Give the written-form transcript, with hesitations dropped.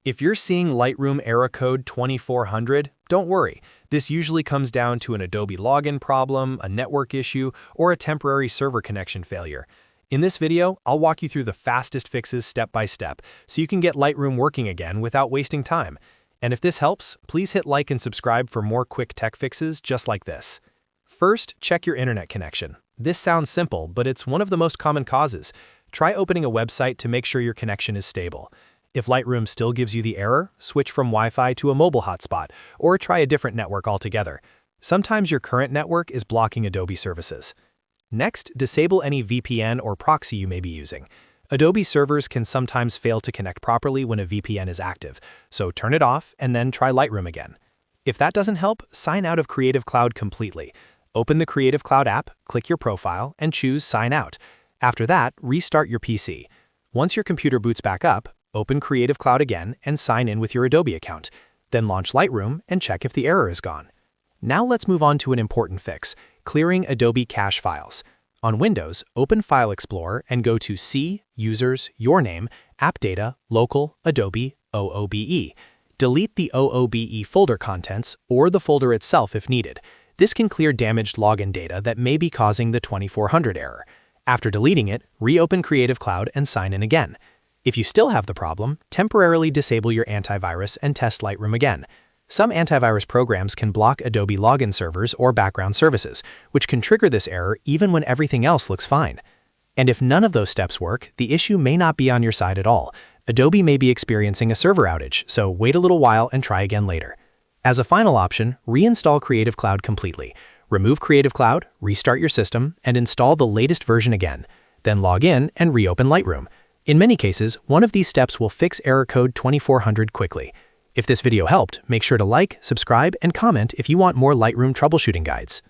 If you're seeing Lightroom Error Code 2400, don't worry. This usually comes down to an Adobe login problem, a network issue, or a temporary server connection failure. In this video, I'll walk you through the fastest fixes step by step, so you can get Lightroom working again without wasting time. And if this helps, please hit like and subscribe for more quick tech fixes just like this. First, check your internet connection. This sounds simple, but it's one of the most common causes. Try opening a website to make sure your connection is stable. If Lightroom still gives you the error, switch from Wi-Fi to a mobile hotspot, or try a different network altogether. Sometimes your current network is blocking Adobe services. Next, disable any VPN or proxy you may be using. Adobe servers can sometimes fail to connect properly when a VPN is active, so turn it off and then try Lightroom again. If that doesn't help, sign out of Creative Cloud completely. Open the Creative Cloud app, click your profile, and choose Sign Out. After that, restart your PC. Once your computer boots back up, open Creative Cloud again and sign in with your Adobe account. Then launch Lightroom and check if the error is gone. Now let's move on to an important fix, clearing Adobe cache files. On Windows, open File Explorer and go to C, Users, Your Name, App Data, Local, Adobe, OOBE. Delete the OOBE folder contents or the folder itself if needed. This can clear damaged login data that may be causing the 2400 error. After deleting it, reopen Creative Cloud and sign in again. If you still have the problem, temporarily disable your antivirus and test Lightroom again. Some antivirus programs can block Adobe login servers or background services, which can trigger this error even when everything else looks fine. And if none of those steps work, the issue may not be on your side at all. Adobe may be experiencing a server outage, so wait a little while and try again later. As a final option, reinstall Creative Cloud completely. Remove Creative Cloud, restart your system, and install the latest version again. Then log in and reopen Lightroom. In many cases, one of these steps will fix error code 2400 quickly. If this video helped, make sure to like, subscribe, and comment if you want more Lightroom troubleshooting guides.